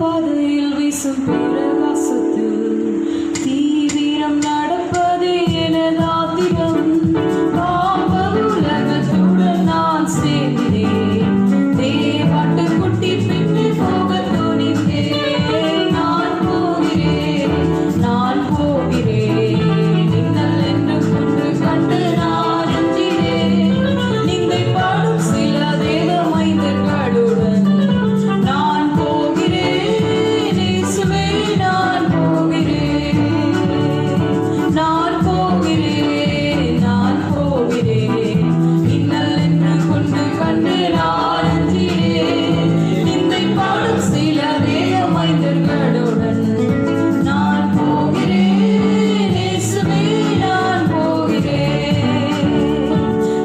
பாதையில் வீசும் பிரகாசத்தில் தீவிரம் நடப்பதே எனது ஆத்திரம். பாவ உலகத்துடன் நான் சேர்ந்தேன், தேவாட்டு குட்டி பின்னி போக துணிந்தேன். நான் போகிறேன், நான் போகிறேன், நீங்கள் என்று கொண்டு கண்டு நான் அஞ்சினேன். நீங்கள் பாடும் சில தேவ மைந்தர்களுடன் நான் போகிறேன். இயேசுவே நான் போகிறேன், நான் போகிறேன், நான் போகிறேன், நீங்கள் என்று கொண்டு கண்டு நான் அஞ்சினேன். நீங்கள் பாடும் சில தேவ மைந்தர்களுடன் நான் போகிறேன். இயேசுவே நான் போகிறேன்.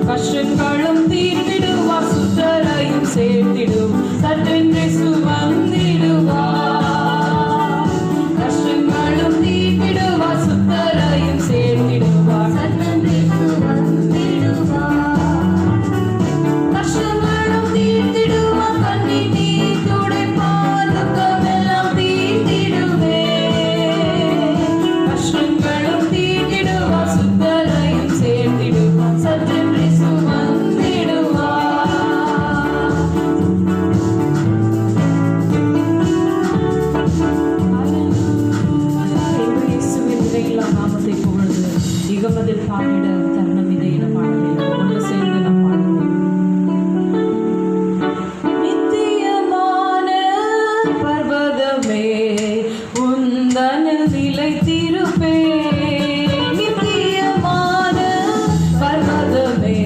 கஷ்டங்களும் தீர்த்திடுவார், சுத்தரையும் சேர்த்திடும், சற்றென்று சுமந்திடுவார். கஷ்டங்களும் தீர்த்திடுவார், சுத்தரையும் சேர்த்திடுவார், சற்றென்று சுமந்திடுவார். கஷ்டங்களும் தீர்த்திடுவார், கண்ணீர் நீர் துடைப்பார், துக்கமெல்லாம் தீர்த்திடுவே. கஷ்டங்களும் தீர்த்திடுவார், சுத்தரையும் சேர்த்திடுவார், சற்றென்று சுமந்திடுவார். இயேசுவின் இறையில்லா நாமத்தை புகழ்ந்து இகமதில் பாடிட தருணம் இதை என பாடவில்லை. ஒன்று சேர்ந்து நாம் பாடுவோம். நித்தியமான பர்வதமே உந்தனில் நிலைத்திருப்பேன். நித்தியமான பர்வதமே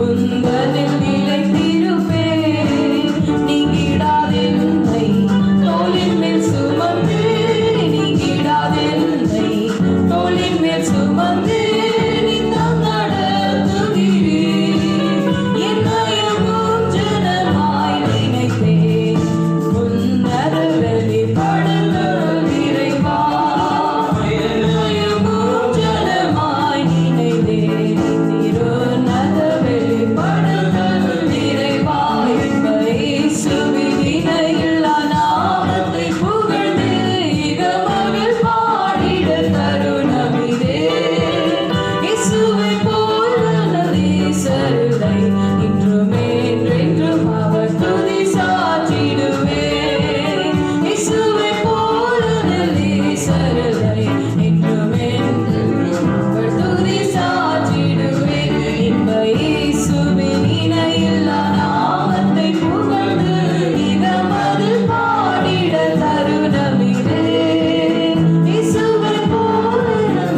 உந்தனில் நிலைத்திருப்பேன். நீங்கிடாதென்னை தோளின் மேல் சுமந்து, நீங்கிடாதென்னை தோளின் மேல் சுமந்து நித்தம் நடத்துகிறீர். என்னையும் ஜனமாய் நினைத்தேன், உன்னத வெளிப்படுங்கள் இறைவா. என்னையும் ஜனமாய் நினைத்தேன், திருநத வெளிப்படுங்கள் இறைவா. இயேசுவின் இணையில்லா நாமத்தை புகழ்ந்து இகமகிழ் பாடிட தருணம் இதே. இயேசுவை போல் நேசரில்லை, இன்றும் என்றென்றும் அவர் துதி சாற்றிடுவேன். இயேசுவை போல் நேசரில்லை, இன்றும் என்றென்றும் அவர் துதி சாற்றிடுவேன். இன்ப இயேசுவின் இணையில்லா நாமத்தை புகழ்ந்து இகமதில் பாடிட தருணம் இதே. இயேசுவை போல்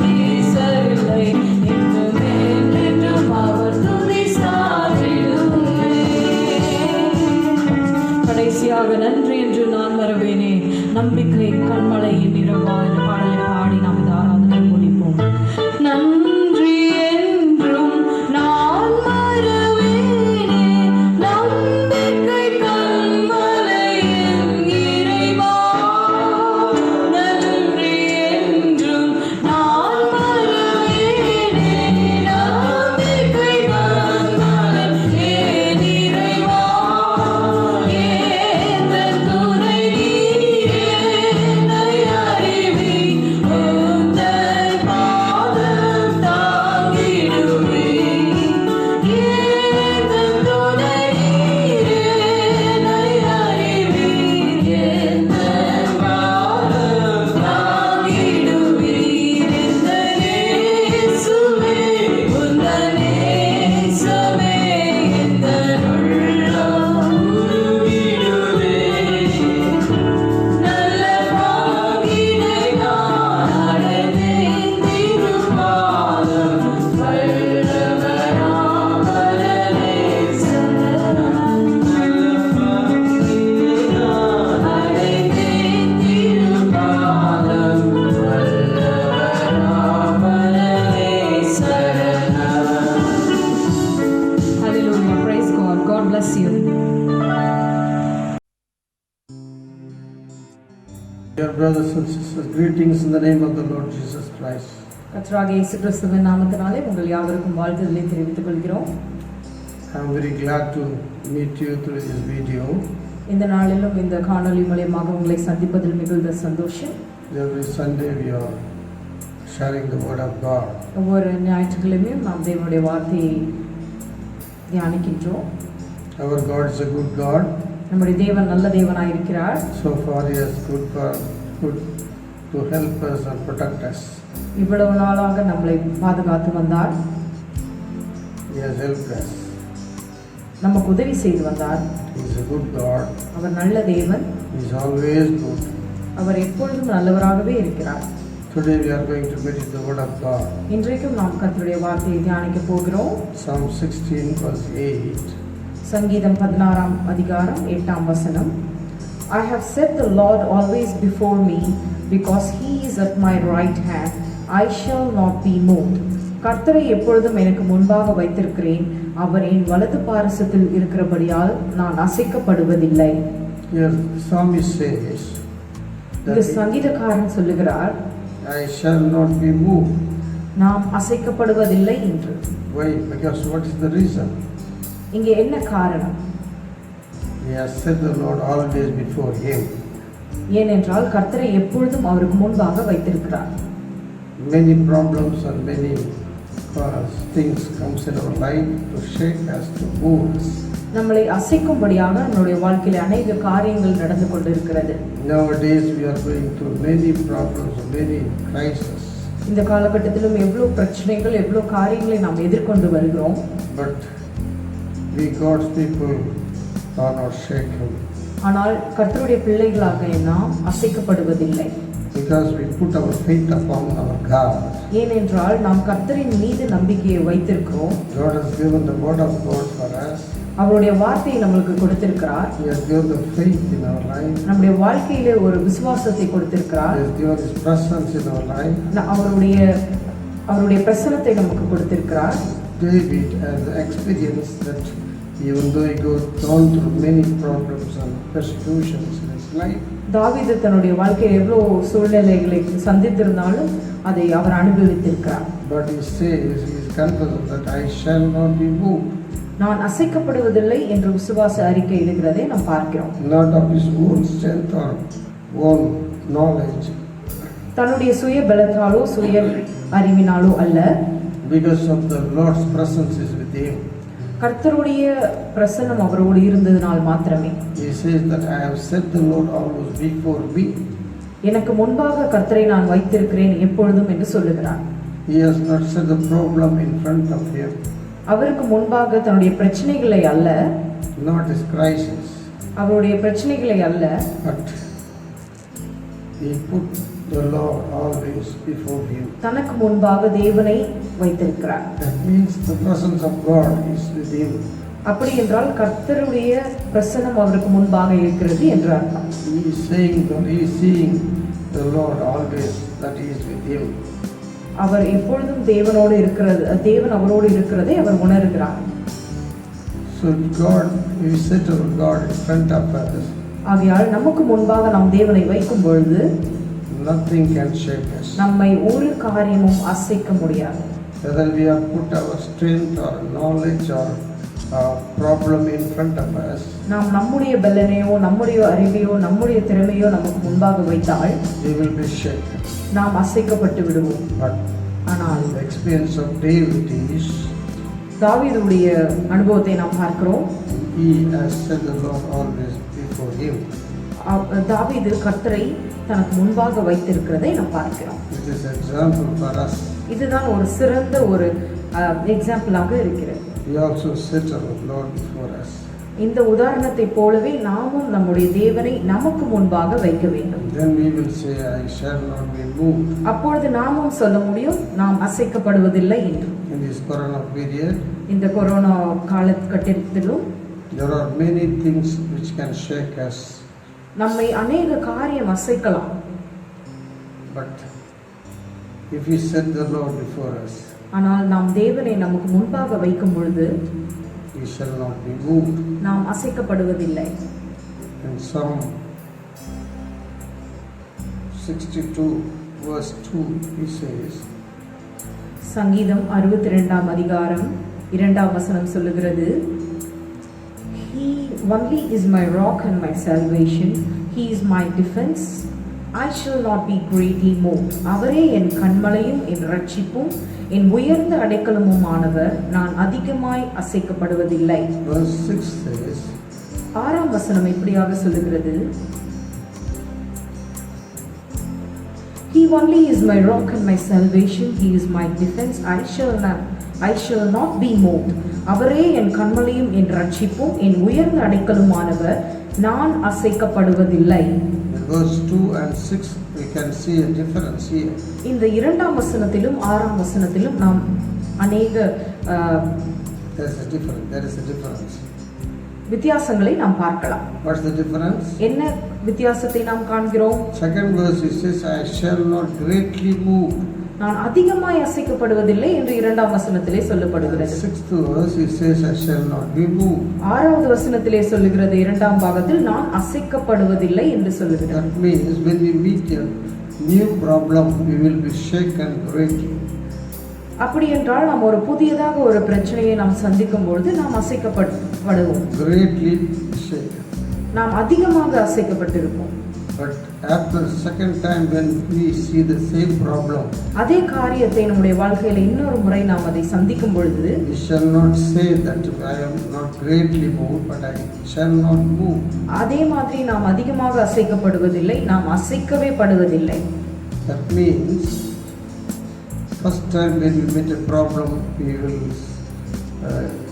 நேசரில்லை, இன்றும் என்றென்றும் அவர் துதி சாற்றிடுவேன். கடைசியாக நன்றி என்று நான் வருவேனே, நம்பிக்கை கண்மலையின் இரவா என்ற பாடலை பாடி நாம் இந்த ஆராதனை முடிப்போம். நன்றி என்றும் நான் வருவேனே, நம்பிக்கை கண்மலையின் இறைவா. நன்றி என்றும் நான் வருவேனே, நம்பிக்கை கண்மலையின் இறைவா. ஏந்தன் துணை நீரே, என்னை அறிவீர், உந்தன் பாதம் தாங்கிடுவீர். ஏந்தன் துணை நீரே, என்னை அறிவீர், எந்தன் பாதம் தாங்கிடுவீர். எந்தன் இயேசுவே, உந்தன் நேசமே எந்தன் உள்ளம் உருகிடுதே. நல்ல பாங்கினை நான் அடைந்தேன், திருப்பாதம் வல்லவராம் வரவே சரணம். நல்ல பாங்கினை நான் அடைந்தேன், திருப்பாதம் வல்லவராம் வரவே சரணம். Hallelujah. Praise God. God bless you. Dear brothers and sisters, greetings in the name of the Lord Jesus Christ. கர்த்தராகிய இயேசு கிறிஸ்துவின் நாமத்தினாலே உங்கள் யாவருக்கும் வாழ்த்துதலை தெரிவித்துக் கொள்கிறோம். I am very glad to meet you through this video. இந்த நாளிலும் இந்த காணொளி மூலமாக உங்களை சந்திப்பதில் மிகுந்த சந்தோஷம். Every Sunday we are sharing the word of God. ஒவ்வொரு ஞாயிற்றுக்கிழமையும் நாம் தேவனுடைய வார்த்தையை தியானிக்கின்றோம். Our God is a good God. நம்முடைய தேவன் நல்ல தேவனாய் இருக்கிறார். So far he is good to help us and protect us. இவ்வளவு நாளாக நம்மளை பாதுகாத்து வந்தார். He has helped us. நமக்கு உதவி செய்து வந்தார். He is a good God. அவர் நல்ல தேவன். He is always good. அவர் எப்பொழுதும் நல்லவராகவே இருக்கிறார். Today we are going to meditate the word of God. இன்றைக்கும் நாம் கர்த்தருடைய வார்த்தையை தியானிக்க போகிறோம். Psalm 16 verse 8. சங்கீதம் 16ஆம் அதிகாரம் 8ஆம் வசனம். I have set the Lord always before me, because he is at my right hand, I shall not be moved. கர்த்தரை எப்பொழுதும் எனக்கு முன்பாக வைத்திருக்கிறேன், அவர் என் வலது பாரிசத்தில் இருக்கிறபடியால் நான் அசைக்கப்படுவதில்லை. Here psalmist says இந்த சங்கீதக்காரன் சொல்லுகிறார், I shall not be moved. நாம் அசைக்கப்படுவதில்லை என்று. Why? Because what is the reason? இங்கே என்ன காரணம்? He has set the Lord always before him. ஏனென்றால் கர்த்தரை எப்பொழுதும் அவருக்கு முன்பாக வைத்திருக்கிறார். Many problems and many things comes in our life to shake us, to move us. நம்மளை அசைக்கும்படியாக நம்முடைய வாழ்க்கையில் அநேக காரியங்கள் நடந்து கொண்டிருக்கிறது. Nowadays we are going through many problems, many crises. இந்த காலகட்டத்திலும் எவ்வளவு பிரச்சனைகள், எவ்வளவு காரியங்களை நாம் எதிர்கொண்டு வருகிறோம். But we God's people are not shaken. ஆனால் கர்த்தருடைய பிள்ளைகளாக நாம் அசைக்கப்படுவதில்லை. Because we put our faith upon our God. ஏனென்றால் நாம் கர்த்தரின் மீது நம்பிக்கையை வைத்திருக்கிறோம். God has given the word of God for us. அவருடைய வார்த்தையை நம்மளுக்கு கொடுத்திருக்கிறார். He has given the faith in our life. நம்முடைய வாழ்க்கையிலே ஒரு விசுவாசத்தை கொடுத்திருக்கிறார். He has given His presence in our life. அவருடைய பிரசன்னத்தை நமக்கு கொடுத்திருக்கிறார். David has experienced that even though he goes down through many problems and persecutions in his life. தாவீது தன்னுடைய வாழ்க்கையில் எவ்வளவு சூழ்நிலைகளை சந்தித்திருந்தாலும் அதை அவர் அனுபவித்திருக்கிறார். But he says, he is confident that I shall not be moved. நான் அசைக்கப்படுவதில்லை என்று விசுவாச அறிக்கை இடுகிறதை நாம் பார்க்கிறோம். Not of his own strength or own knowledge. தன்னுடைய சுய பலத்தாலோ சுய அறிவினாலோ அல்ல. Because of the Lord's presence is with him. கர்த்தருடைய பிரசன்னம் அவரோடு இருந்ததனால் மாத்திரமே. He says that I have set the Lord always before me. எனக்கு முன்பாக கர்த்தரை நான் வைத்திருக்கிறேன் எப்பொழுதும் என்று சொல்லுகிறார். He has not set the problem in front of him. அவருக்கு முன்பாக தன்னுடைய பிரச்சனைகளை அல்ல, not his crisis. அவருடைய பிரச்சனைகளை அல்ல, but he put the Lord always before him. தனக்கு முன்பாக தேவனை வைத்திருக்கிறார். That means the presence of God is with him. அப்படி என்றால் கர்த்தருடைய பிரசன்னம் அவருக்கு முன்பாக இருக்கிறது என்று அர்த்தம். He is saying that he is seeing the Lord always, that he is with him. அவர் எப்பொழுதும் தேவனோடு இருக்கிறது, தேவன் அவரோடு இருக்கிறதை அவர் உணர்கிறார். So God, we set our God in front of us. ஆகையால் நமக்கு முன்பாக நாம் தேவனை வைக்கும் பொழுது nothing can shake us. நம்மை ஒரு காரியமும் அசைக்க முடியாது. Whether we have put our strength or knowledge or problem in front of us, நாம் நம்முடைய பலனையோ நம்முடைய அறிவையோ நம்முடைய திறமையோ நமக்கு முன்பாக வைத்தால் we will be shaken. நாம் அசைக்கப்பட்டு விடுவோம். But ஆனால் the experience of David is, தாவீதுடைய அனுபவத்தை நாம் பார்க்கிறோம். he has set the Lord always before him. தாவீது கர்த்தரை தனக்கு முன்பாக வைத்திருக்கிறதை நாம் பார்க்கிறோம். It is example for us. இதுதான் ஒரு சிறந்த ஒரு எக்ஸாம்பிளாக இருக்கிறது. We also set our Lord before us. இந்த உதாரணத்தை போலவே நாமும் நம்முடைய தேவனை நமக்கு முன்பாக வைக்க வேண்டும். Then we will say, I shall not be moved. அப்பொழுது நாமும் சொல்ல முடியும், நாம் அசைக்கப்படுவதில்லை என்று. In this corona period, இந்த கொரோனா காலகட்டத்திலும் there are many things which can shake us. நம்மை அநேக காரியம் அசைக்கலாம். But if we set the Lord before us, ஆனால் நாம் தேவனை நமக்கு முன்பாக வைக்கும் பொழுது we shall not be moved. நாம் அசைக்கப்படுவதில்லை. In Psalm 62 verse 2, he says, சங்கீதம் 62ஆம் அதிகாரம் 2ஆம் வசனம் சொல்லுகிறது, He only is my rock and my salvation. He is my defense. I shall not be greatly moved. அவரே என் கன்மலையும் என் இரட்சிப்பும் என் உயர்ந்த அடைக்கலமுமானவர். நான் அதிகமாய் அசைக்கப்படுவதில்லை. Verse 6 says, 6ஆம் வசனம் இப்படியாக சொல்லுகிறது, He only is my rock and my salvation. He is my defense. I shall not be moved. அவரே என் கன்மலையும் என் இரட்சிப்பும் என் உயர்ந்த அடைக்கலுமானவர். நான் அசைக்கப்படுவதில்லை. in verse 2 and 6 we can see a difference here. இந்த 2ஆம் வசனத்திலும் 6ஆம் வசனத்திலும் நாம் அநேக there is a difference. வித்தியாசங்களை நாம் பார்க்கலாம். What's the difference? என்ன வித்தியாசத்தை நாம் காண்கிறோம்? Second verse it says, I shall not greatly move. நான் அதிகமாய் அசைக்கப்படுவதில்லை என்று 2ஆம் வசனத்திலே சொல்லப்படுகிறது. Sixth verse it says, I shall not be moved. 6வது வசனத்திலே சொல்லுகிறது 2ஆம் பாகத்தில் நான் அசைக்கப்படுவதில்லை என்று சொல்லுகிறது. That means when we meet a new problem, we will be shaken greatly. அப்படி என்றால் நாம் ஒரு புதியதாக ஒரு பிரச்சனையை நாம் சந்திக்கும் பொழுது நாம் அசைக்கப்படுவோம். Greatly shaken. நாம் அதிகமாக அசைக்கப்பட்டிருப்போம். But after second time when we see the same problem, அதே காரியத்தை நம்முடைய வாழ்க்கையில இன்னொரு முறை நாம் அதை சந்திக்கும் பொழுது we shall not say that I am not greatly moved, but I shall not move. அதே மாதிரி நாம் அதிகமாக அசைக்கப்படுவதில்லை, நாம் அசைக்கவே படுவதில்லை. That means first time when we meet a problem, we will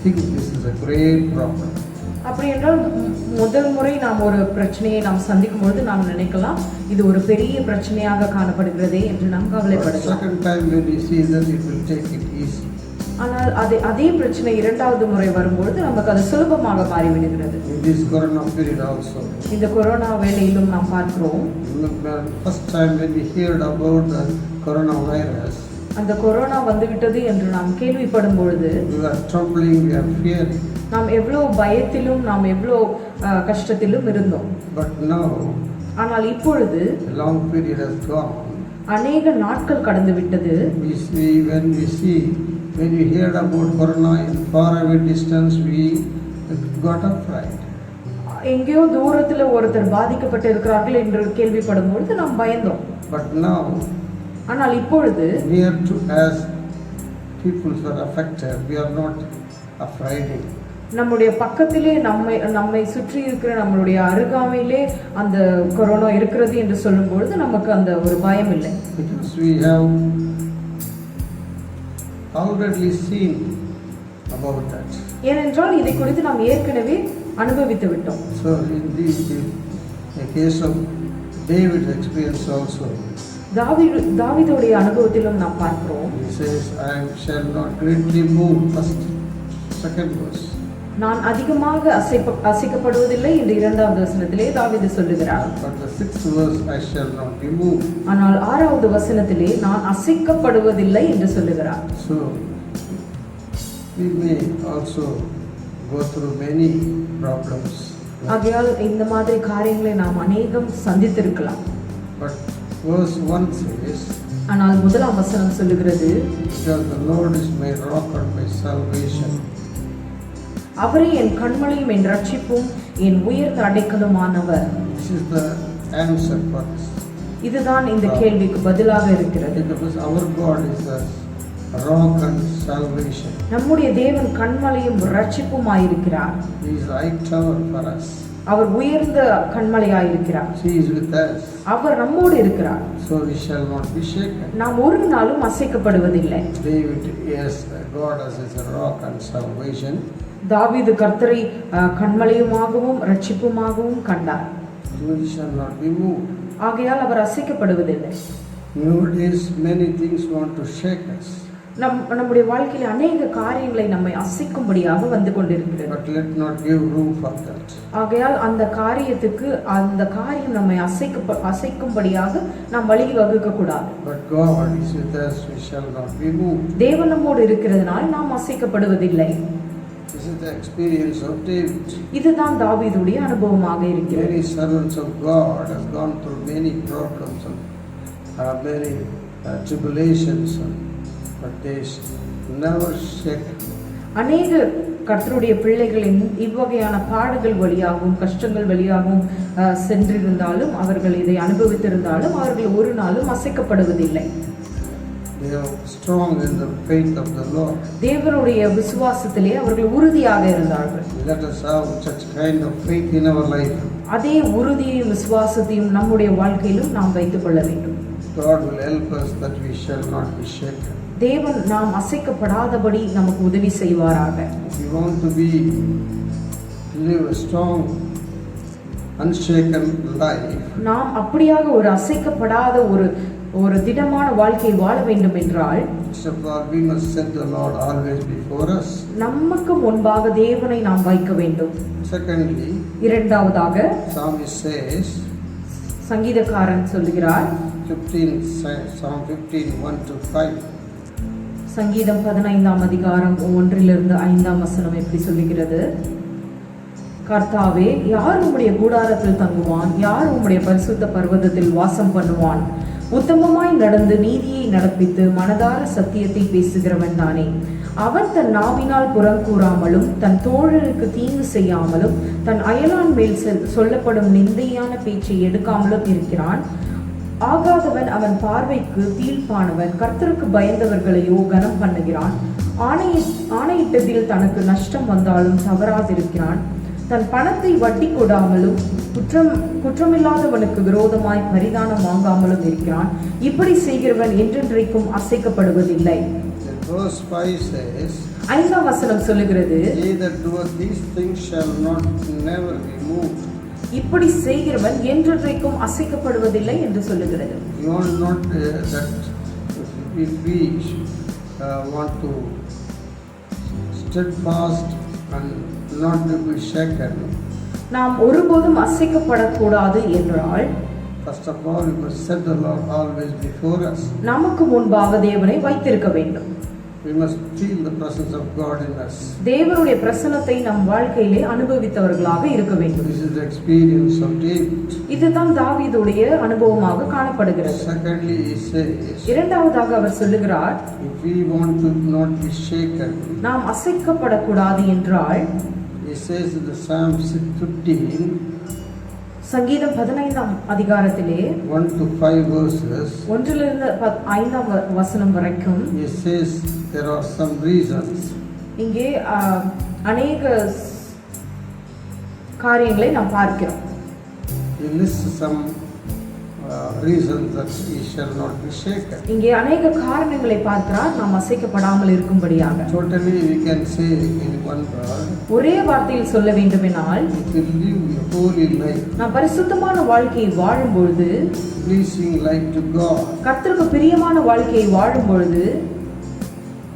think this is a great problem. அப்படி என்றால் முதல் முறை நாம் ஒரு பிரச்சனையை நாம் சந்திக்கும் பொழுது நாம் நினைக்கலாம் இது ஒரு பெரிய பிரச்சனையாக காணப்படுகிறதே என்று நாம் கவலைப்படலாம். Second time when we see that, it will take it easy. ஆனால் அதே பிரச்சனை 2வது முறை வரும்பொழுது நமக்கு அது சுலபமாக மாறிவிடுகிறது. In this corona period also, இந்த கொரோனா வேளையிலும் நாம் பார்க்கிறோம். first time when we heard about the coronavirus, அந்த கொரோனா வந்துவிட்டது என்று நாம் கேள்விப்படும் பொழுது we are trembling, we are fearing. நாம் எவ்வளோ பயத்திலும் நாம் எவ்வளோ கஷ்டத்திலும் இருந்தோம். But now, ஆனால் இப்பொழுது a long period has gone. அநேக நாட்கள் கடந்து விட்டது. When we heard about corona in far away distance, we got afraid. எங்கேயோ தூரத்துல ஒருத்தர் பாதிக்கப்பட்டு இருக்கிறார்கள் என்று கேள்விப்படும் பொழுது நாம் பயந்தோம். But now, ஆனால் இப்பொழுது near to us, people are affected. We are not afraid. நம்முடைய பக்கத்திலே நம்மை சுற்றி இருக்கிற நம்மளுடைய அருகாமையிலே அந்த கொரோனா இருக்கிறது என்று சொல்லும் பொழுது நமக்கு அந்த ஒரு பயம் இல்லை. Because we have already seen about that. ஏனென்றால் இதை குறித்து நாம் ஏற்கனவே அனுபவித்து விட்டோம். So in the case of David's experience also, தாவீதுடைய அனுபவத்திலும் நாம் பார்க்கிறோம். he says, I shall not greatly move. First, second verse. நான் அதிகமாக அசைக்கப்படுவதில்லை என்று 2வது வசனத்திலே தாவீது சொல்லுகிறார். But the 6th verse, I shall not be moved. ஆனால் 6வது வசனத்திலே நான் அசைக்கப்படுவதில்லை என்று சொல்லுகிறார். So we may also go through many problems. ஆகையால் இந்த மாதிரி காரியங்களை நாம் அநேகம் சந்தித்திருக்கலாம். But verse 1 says, ஆனால் 1ஆம் வசனம் சொல்லுகிறது, because the Lord is my rock and my salvation. அவரே என் கன்மலையும் என் இரட்சிப்பும் என் உயர்ந்த அடைக்கலுமானவர். This is the answer for this. இதுதான் இந்த கேள்விக்கு பதிலாக இருக்கிறது. Because our God is the rock and salvation. நம்முடைய தேவன் கன்மலையும் இரட்சிப்புமாயிருக்கிறார். He is high tower for us. அவர் உயர்ந்த கன்மலையாயிருக்கிறார். He is with us. அவர் நம்மோடு இருக்கிறார். So we shall not be shaken. நாம் ஒரு நாளும் அசைக்கப்படுவதில்லை. David, yes, God as his rock and salvation. தாவீது கர்த்தரை கன்மலையுமாகவும் இரட்சிப்புமாகவும் கண்டார். We shall not be moved. ஆகையால் அவர் அசைக்கப்படுவதில்லை. Nowadays many things want to shake us. நம்முடைய வாழ்க்கையில் அநேக காரியங்களை நம்மை அசைக்கும்படியாக வந்து கொண்டிருக்கிறது. But let not give room for that. ஆகையால் அந்த காரியம் நம்மை அசைக்கும்படியாக நாம் வழி வகுக்க கூடாது. But God is with us, we shall not be moved. தேவன் நம்மோடு இருக்கிறதுனால் நாம் அசைக்கப்படுவதில்லை. This is the experience of David. இதுதான் தாவீதுடைய அனுபவமாக இருக்கிறது. Many servants of God have gone through many problems and many tribulations, but they never shaken. அநேக கர்த்தருடைய பிள்ளைகளின் இவ்வகையான பாடுகள் வழியாகவும் கஷ்டங்கள் வழியாகவும் சென்றிருந்தாலும் அவர்கள் இதை அனுபவித்திருந்தாலும் அவர்கள் ஒரு நாளும் அசைக்கப்படுவதில்லை. They are strong in the faith of the Lord. தேவனுடைய விசுவாசத்திலே அவர்கள் உறுதியாக இருந்தார்கள். Let us have such kind of faith in our life. அதே உறுதியையும் விசுவாசத்தையும் நம்முடைய வாழ்க்கையிலும் நாம் வைத்துக் கொள்ள வேண்டும். God will help us that we shall not be shaken. தேவன் நாம் அசைக்கப்படாதபடி நமக்கு உதவி செய்வாராக. If we want to live a strong, unshaken life, நாம் அப்படியாக ஒரு அசைக்கப்படாத ஒரு திடமான வாழ்க்கை வாழ வேண்டும் என்றால் first of all we must set the Lord always before us. நமக்கு முன்பாக தேவனை நாம் வைக்க வேண்டும். Secondly, இரண்டாவதாக psalmist says, சங்கீதக்காரன் சொல்கிறார், Psalm 15, 1-5. சங்கீதம் 15ஆம் அதிகாரம் 1-5 எப்படி சொல்லுகிறது? கர்த்தாவே, யார் உம்முடைய கூடாரத்தில் தங்குவான்? யார் உம்முடைய பரிசுத்த பர்வதத்தில் வாசம் பண்ணுவான்? உத்தமமாய் நடந்து நீதியை நடப்பித்து மனதார சத்தியத்தை பேசுகிறவன் தானே. அவன் தன் நாவினால் புறங்கூறாமலும் தன் தோழருக்கு தீங்கு செய்யாமலும் தன் அயலான் மேல் சொல்லப்படும் நிந்தையான பேச்சை எடுக்காமலும் இருக்கிறான். ஆகாதவன் அவன் பார்வைக்கு தீர்ப்பானவன். கர்த்தருக்கு பயந்தவர்களையோ கனம் பண்ணுகிறான். ஆணையிட்டதில் தனக்கு நஷ்டம் வந்தாலும் தவறாதிருக்கிறான். தன் பணத்தை வட்டி கொடாமலும் குற்றமில்லாதவனுக்கு விரோதமாய் பரிதானம் வாங்காமலும் இருக்கிறான். இப்படி செய்கிறவன் என்றென்றைக்கும் அசைக்கப்படுவதில்லை. 5ஆம் வசனம் சொல்லுகிறது, இப்படி செய்கிறவன் என்றென்றைக்கும் அசைக்கப்படுவதில்லை என்று சொல்லுகிறது. நாம் ஒருபோதும் அசைக்கப்படக்கூடாது என்றால் first of all we must set the Lord always before us. நமக்கு முன்பாக தேவனை வைத்திருக்க வேண்டும். We must feel the presence of God in us. தேவனுடைய பிரசன்னத்தை நம் வாழ்க்கையிலே அனுபவித்தவர்களாக இருக்க வேண்டும். This is the experience of David. இதுதான் தாவீதுடைய அனுபவமாக காணப்படுகிறது. Secondly, he says, இரண்டாவதாக அவர் சொல்லுகிறார், if we want to not be shaken, நாம் அசைக்கப்படக்கூடாது என்றால், he says in the Psalm 15, சங்கீதம் 15ஆம் அதிகாரத்திலே 1-5 verses, 1-5 வரைக்கும் he says there are some reasons. இங்கே அநேக காரியங்களை நாம் பார்க்கிறோம். He lists some reasons that we shall not be shaken. இங்கே அநேக காரணங்களை பார்க்கிறார் நாம் அசைக்கப்படாமல் இருக்கும்படியாக. Totally we can say in one word, ஒரே வார்த்தையில் சொல்ல வேண்டுமென்றால், if we live a holy life, நாம் பரிசுத்தமான வாழ்க்கையை வாழும் பொழுது, pleasing life to God, கர்த்தருக்கு பிரியமான வாழ்க்கையை வாழும் பொழுது,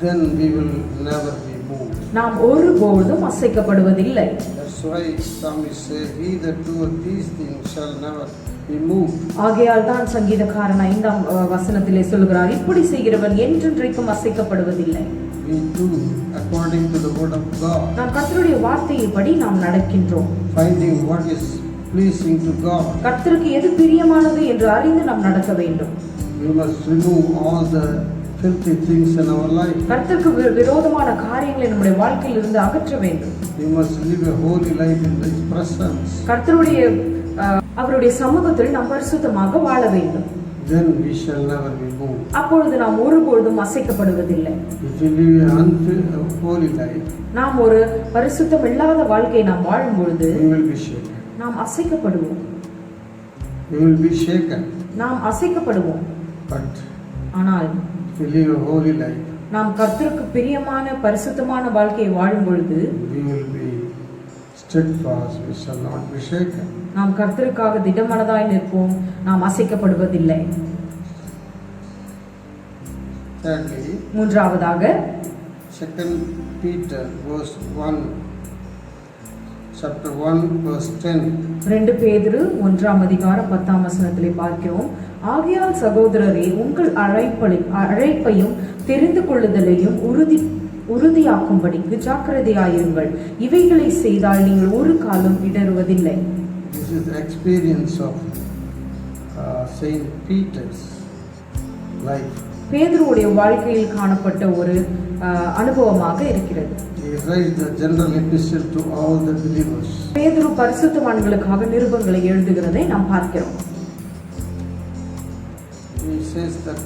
then we will never be moved. நாம் ஒருபோதும் அசைக்கப்படுவதில்லை. That's why psalmist says, he that doeth these things shall never be moved. ஆகையால் தான் சங்கீதக்காரன் 5ஆம் வசனத்திலே சொல்கிறார், இப்படி செய்கிறவன் என்றென்றைக்கும் அசைக்கப்படுவதில்லை. We do according to the word of God. நாம் கர்த்தருடைய வார்த்தையின்படி நாம் நடக்கின்றோம். Finding what is pleasing to God. கர்த்தருக்கு எது பிரியமானது என்று அறிந்து நாம் நடக்க வேண்டும். We must remove all the filthy things in our life. கர்த்தருக்கு விரோதமான காரியங்களை நம்முடைய வாழ்க்கையில் இருந்து அகற்ற வேண்டும். We must live a holy life in His presence. கர்த்தருடைய அவருடைய சமூகத்தில் நாம் பரிசுத்தமாக வாழ வேண்டும். Then we shall never be moved. அப்பொழுது நாம் ஒருபொழுதும் அசைக்கப்படுவதில்லை. If we live an unholy life, நாம் ஒரு பரிசுத்தம் இல்லாத வாழ்க்கையை நாம் வாழும் பொழுது we will be shaken. நாம் அசைக்கப்படுவோம். We will be shaken. நாம் அசைக்கப்படுவோம். But ஆனால் if we live a holy life, நாம் கர்த்தருக்கு பிரியமான பரிசுத்தமான வாழ்க்கையை வாழும் பொழுது we will be steadfast. We shall not be shaken. நாம் கர்த்தருக்காக திடமனதாய் நிற்போம். நாம் அசைக்கப்படுவதில்லை. Thirdly, மூன்றாவதாக 2 Peter verse 1, chapter 1 verse 10. 2 பேதுரு 1ஆம் அதிகாரம் 10ஆம் வசனத்திலே பார்க்கிறோம். ஆகையால் சகோதரரே, உங்கள் அழைப்பையும் தெரிந்து கொள்ளுதலையும் உறுதியாக்கும்படிக்கு ஜாக்கிரதையாயிருங்கள். இவைகளை செய்தால் நீங்கள் ஒரு காலம் இடறுவதில்லை. This is the experience of Saint Peter's life. பேதுருவுடைய வாழ்க்கையில் காணப்பட்ட ஒரு அனுபவமாக இருக்கிறது. He writes the general epistle to all the believers. பேதுரு பரிசுத்தவான்களுக்காக நிருபங்களை எழுதுகிறதை நாம் பார்க்கிறோம். He says that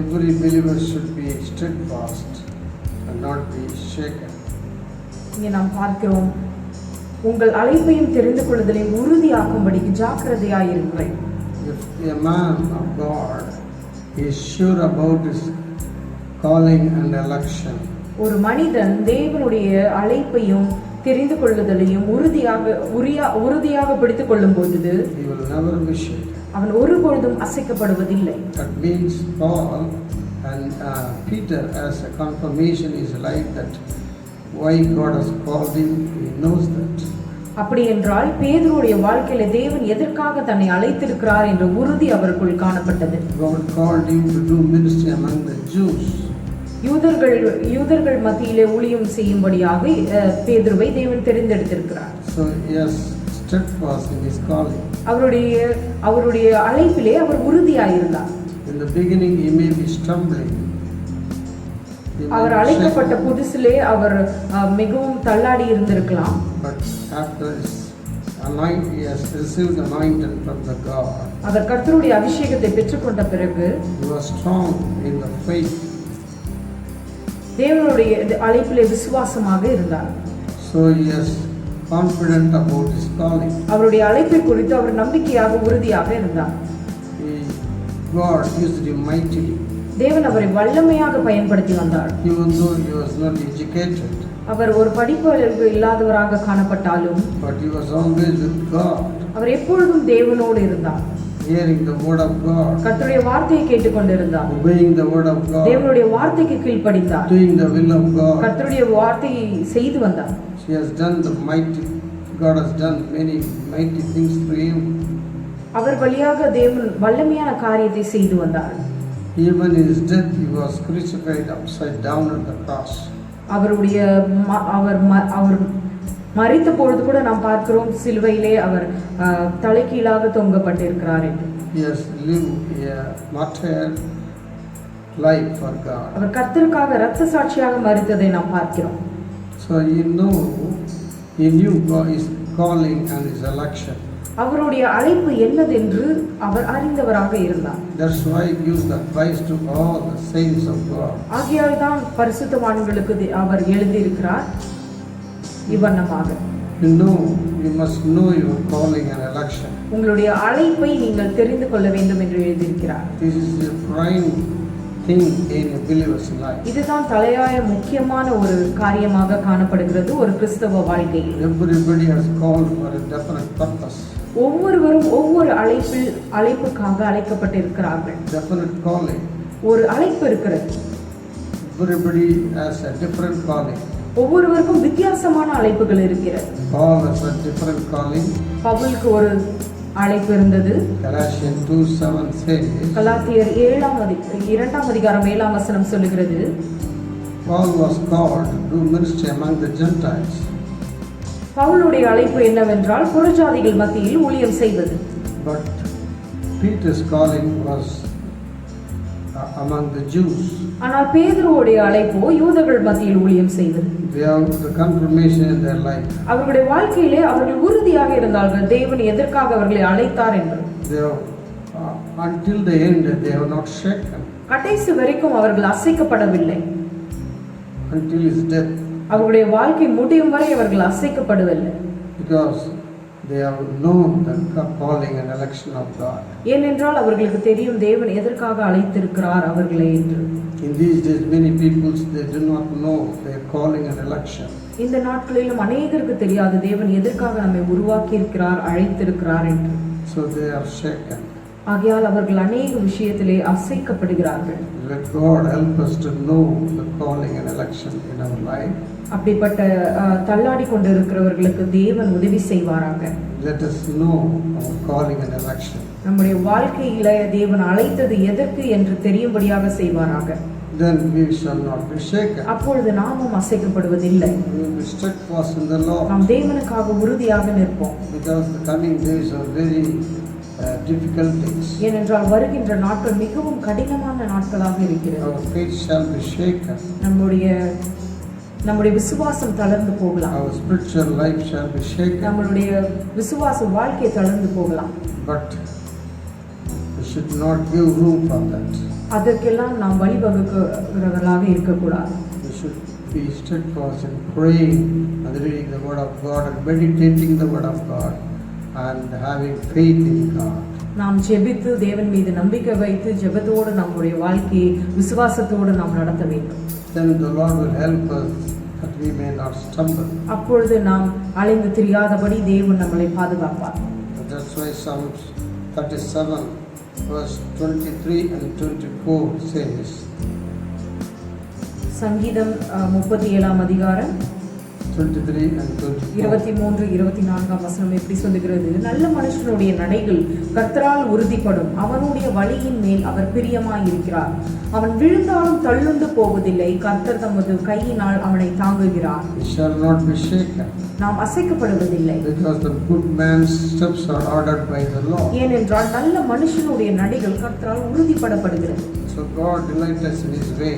every believer should be steadfast and not be shaken. இங்கே நாம் பார்க்கிறோம், உங்கள் அழைப்பையும் தெரிந்து கொள்ளுதலையும் உறுதியாக்கும்படிக்கு ஜாக்கிரதையாயிருங்கள். If a man of God is sure about his calling and election, ஒரு மனிதன் தேவனுடைய அழைப்பையும் தெரிந்து கொள்ளுதலையும் உறுதியாக பிடித்துக் கொள்ளும் பொழுது he will never be shaken. அவன் ஒருபொழுதும் அசைக்கப்படுவதில்லை. That means Paul and Peter, as a confirmation in his life, that why God has called him, he knows that. அப்படி என்றால் பேதுருவுடைய வாழ்க்கையில தேவன் எதற்காக தன்னை அழைத்திருக்கிறார் என்ற உறுதி அவருக்குள் காணப்பட்டது. God called him to do ministry among the Jews. யூதர்கள் மத்தியிலே ஊழியம் செய்யும்படியாக பேதுருவை தேவன் தெரிந்தெடுத்திருக்கிறார். So he is steadfast in his calling. அவருடைய அழைப்பிலே அவர் உறுதியாயிருந்தார். In the beginning he may be stumbling. அவர் அழைக்கப்பட்ட புதுசிலே அவர் மிகவும் தள்ளாடி இருந்திருக்கலாம். But after his anointing, he has received anointing from the God. அவர் கர்த்தருடைய அபிஷேகத்தை பெற்றுக்கொண்ட பிறகு He was strong in the faith. தேவனுடைய அழைப்பிலே விசுவாசமாக இருந்தார். So he is confident about his calling. அவருடைய அழைப்பை குறித்து அவர் நம்பிக்கையாக உறுதியாக இருந்தார். God used him mightily. தேவன் அவரை வல்லமையாக பயன்படுத்தி வந்தார். Even though he was not educated, அவர் ஒரு படிப்பறிவு இல்லாதவராக காணப்பட்டாலும் but he was always with God, அவர் எப்பொழுதும் தேவனோடு இருந்தார். hearing the word of God, கர்த்தருடைய வார்த்தையை கேட்டுக்கொண்டிருந்தார். obeying the word of God, தேவனுடைய வார்த்தைக்கு கீழ்ப்படிந்தார். doing the will of God. கர்த்தருடைய வார்த்தையை செய்து வந்தார். He has done the mighty. God has done many mighty things through him. அவர் வழியாக தேவன் வல்லமையான காரியத்தை செய்து வந்தார். Even in his death, he was crucified upside down on the cross. அவர் மரித்த பொழுது கூட நாம் பார்க்கிறோம், சிலுவையிலே அவர் தலைகீழாக தொங்கப்பட்டிருக்கிறார் என்று. He has lived a martyr life for God. அவர் கர்த்தருக்காக இரத்த சாட்சியாக மரித்ததை நாம் பார்க்கிறோம். So he knew God is calling and his election. அவருடைய அழைப்பு என்னதென்று அவர் அறிந்தவராக இருந்தார். That's why he gives the advice to all the saints of God. ஆகையால் தான் பரிசுத்தவான்களுக்கு அவர் எழுதியிருக்கிறார் இவ்வண்ணமாக. You must know your calling and election. உங்களுடைய அழைப்பை நீங்கள் தெரிந்து கொள்ள வேண்டும் என்று எழுதியிருக்கிறார். This is the prime thing in a believer's life. இதுதான் தலையாய முக்கியமான ஒரு காரியமாக காணப்படுகிறது ஒரு கிறிஸ்தவ வாழ்க்கையில். Everybody has called for a definite purpose. ஒவ்வொருவரும் ஒவ்வொரு அழைப்புக்காக அழைக்கப்பட்டிருக்கிறார்கள். Definite calling. ஒரு அழைப்பு இருக்கிறது. Everybody has a different calling. ஒவ்வொருவருக்கும் வித்தியாசமான அழைப்புகள் இருக்கிறது. Paul has a different calling. பவுலுக்கு ஒரு அழைப்பு இருந்தது. Galatians 2:7 says. கலாத்தியர் 2ஆம் அதிகாரம் 7ஆம் வசனம் சொல்லுகிறது. Paul was called to do ministry among the Gentiles. பவுலுடைய அழைப்பு என்னவென்றால் புறஜாதிகள் மத்தியில் ஊழியம் செய்வது. But Peter's calling was among the Jews. ஆனால் பேதுருவுடைய அழைப்போ யூதர்கள் மத்தியில் ஊழியம் செய்வது. They have the confirmation in their life. அவர்களுடைய வாழ்க்கையிலே அவர்கள் உறுதியாக இருந்தார்கள் தேவன் எதற்காக அவர்களை அழைத்தார் என்று. They have, until the end they have not shaken. கடைசி வரைக்கும் அவர்கள் அசைக்கப்படவில்லை. Until his death. அவர்களுடைய வாழ்க்கை முடியும் வரை அவர்கள் அசைக்கப்படவில்லை. Because they have known the calling and election of God. ஏனென்றால் அவர்களுக்கு தெரியும் தேவன் எதற்காக அழைத்திருக்கிறார் அவர்களை என்று. In these days many people they do not know their calling and election. இந்த நாட்களிலும் அநேகருக்கு தெரியாது தேவன் எதற்காக நம்மை உருவாக்கி இருக்கிறார் அழைத்திருக்கிறார் என்று. So they are shaken. ஆகையால் அவர்கள் அநேக விஷயத்திலே அசைக்கப்படுகிறார்கள். Let God help us to know the calling and election in our life. அப்படிப்பட்ட தள்ளாடி கொண்டு இருக்கிறவர்களுக்கு தேவன் உதவி செய்வாராக. Let us know our calling and election. நம்முடைய வாழ்க்கையில தேவன் அழைத்தது எதற்கு என்று தெரியும்படியாக செய்வாராக. Then we shall not be shaken. அப்பொழுது நாமும் அசைக்கப்படுவதில்லை. We will be steadfast in the Lord. நாம் தேவனுக்காக உறுதியாக நிற்போம். Because the coming days are very difficulties. ஏனென்றால் வருகின்ற நாட்கள் மிகவும் கடினமான நாட்களாக இருக்கிறது. Our faith shall be shaken. நம்முடைய விசுவாசம் தளர்ந்து போகலாம். Our spiritual life shall be shaken. நம்மளுடைய விசுவாச வாழ்க்கை தளர்ந்து போகலாம். But we should not give room for that. அதற்கெல்லாம் நாம் வழிவகுக்கிறவர்களாக இருக்கக்கூடாது. We should be steadfast in praying and reading the word of God and meditating the word of God and having faith in God. நாம் ஜெபித்து தேவன் மீது நம்பிக்கை வைத்து ஜெபத்தோடு நம்முடைய வாழ்க்கையை விசுவாசத்தோடு நாம் நடத்த வேண்டும். Then the Lord will help us that we may not stumble. அப்பொழுது நாம் அலைந்து திரியாதபடி தேவன் நம்மை பாதுகாப்பார். That's why Psalms 37 verse 23 and 24 says. சங்கீதம் 37ஆம் அதிகாரம் 23 and 23 24 வசனம் எப்படி சொல்லுகிறது? நல்ல மனுஷனுடைய நடைகள் கர்த்தரால் உறுதிப்படும், அவனுடைய வழியின் மேல் அவர் பிரியமாய் இருக்கிறார். அவன் விழுந்தாலும் தள்ளுண்டு போவதில்லை, கர்த்தர் தமது கையினால் அவனை தாங்குகிறார். He shall not be shaken. நாம் அசைக்கப்படுவதில்லை. Because the good man's steps are ordered by the Lord. ஏனென்றால் நல்ல மனுஷனுடைய நடைகள் கர்த்தரால் உறுதிப்படப்படுகிறது. So God delights us in His way.